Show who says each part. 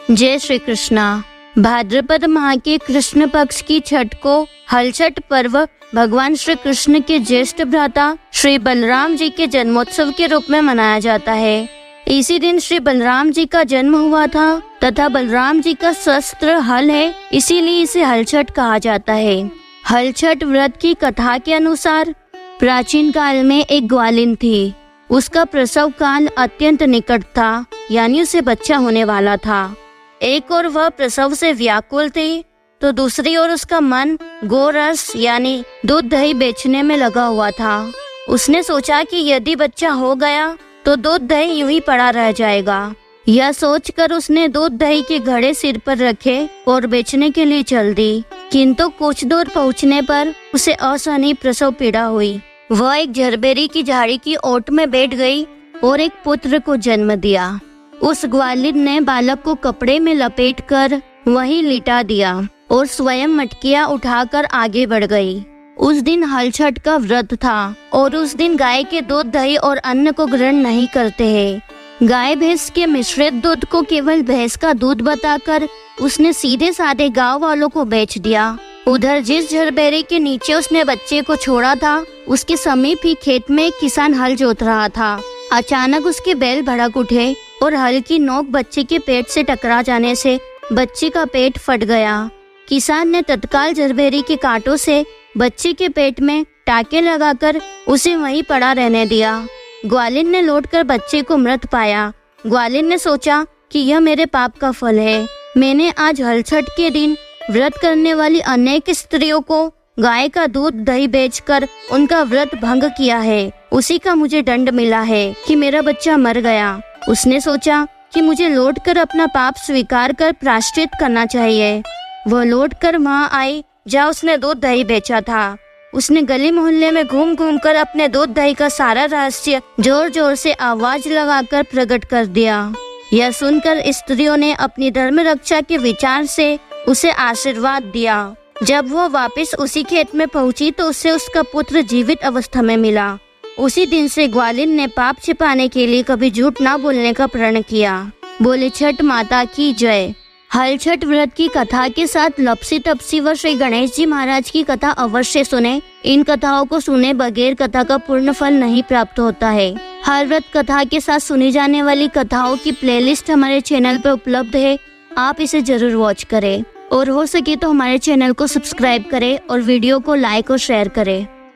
Speaker 1: जय श्री कृष्णा। भाद्रपद माह के कृष्ण पक्ष की छठ को हल छठ पर्व भगवान श्री कृष्ण के ज्येष्ठ भ्राता श्री बलराम जी के जन्मोत्सव के रूप में मनाया जाता है। इसी दिन श्री बलराम जी का जन्म हुआ था तथा बलराम जी का शस्त्र हल है, इसीलिए इसे हल छठ कहा जाता है। हल छठ व्रत की कथा के अनुसार प्राचीन काल में एक ग्वालिन थी। उसका प्रसव काल अत्यंत निकट था, यानी उसे बच्चा होने वाला था। एक और वह प्रसव से व्याकुल थी तो दूसरी ओर उसका मन गोरस यानी दूध दही बेचने में लगा हुआ था। उसने सोचा कि यदि बच्चा हो गया तो दूध दही यूं ही पड़ा रह जाएगा। यह सोचकर उसने दूध दही के घड़े सिर पर रखे और बेचने के लिए चल दी, किंतु कुछ दूर पहुंचने पर उसे असहनीय प्रसव पीड़ा हुई। वह एक झरबेरी की झाड़ी की ओट में बैठ गई और एक पुत्र को जन्म दिया। उस ग्वालिन ने बालक को कपड़े में लपेटकर वहीं लिटा दिया और स्वयं मटकियां उठाकर आगे बढ़ गई। उस दिन हल छठ का व्रत था और उस दिन गाय के दूध दही और अन्न को ग्रहण नहीं करते हैं। गाय भैंस के मिश्रित दूध को केवल भैंस का दूध बताकर उसने सीधे साधे गांव वालों को बेच दिया। उधर जिस झरबेरी के नीचे उसने बच्चे को छोड़ा था, उसके समीप ही खेत में एक किसान हल जोत रहा था। अचानक उसके बैल भड़क उठे और हल की नोक बच्चे के पेट से टकरा जाने से बच्चे का पेट फट गया। किसान ने तत्काल झरबेरी के कांटों से बच्चे के पेट में टाके लगाकर उसे वहीं पड़ा रहने दिया। ग्वालिन ने लौटकर बच्चे को मृत पाया। ग्वालिन ने सोचा कि यह मेरे पाप का फल है। मैंने आज हल छठ के दिन व्रत करने वाली अनेक स्त्रियों को गाय का दूध दही बेचकर उनका व्रत भंग किया है। उसी का मुझे दंड मिला है कि मेरा बच्चा मर गया। उसने सोचा कि मुझे लौटकर अपना पाप स्वीकार कर प्रायश्चित करना चाहिए। वह लौटकर वहां आई जहाँ उसने दूध दही बेचा था। उसने गली मोहल्ले में घूम घूम कर अपने दूध दही का सारा रहस्य जोर जोर से आवाज लगाकर प्रकट कर दिया। यह सुनकर स्त्रियों ने अपनी धर्म रक्षा के विचार से उसे आशीर्वाद दिया। जब वह वापस उसी खेत में पहुंची तो उसे उसका पुत्र जीवित अवस्था में मिला। उसी दिन से ग्वालिन ने पाप छिपाने के लिए कभी झूठ ना बोलने का प्रण किया। बोले छठ माता की जय। हल छठ व्रत की कथा के साथ लपसी तपसी व श्री गणेश जी महाराज की कथा अवश्य सुने। इन कथाओं को सुने बगैर कथा का पूर्ण फल नहीं प्राप्त होता है। हर व्रत कथा के साथ सुनी जाने वाली कथाओं की प्लेलिस्ट हमारे चैनल पर उपलब्ध है, आप इसे जरूर वॉच करें और हो सके तो हमारे चैनल को सब्सक्राइब करें और वीडियो को लाइक और शेयर करें।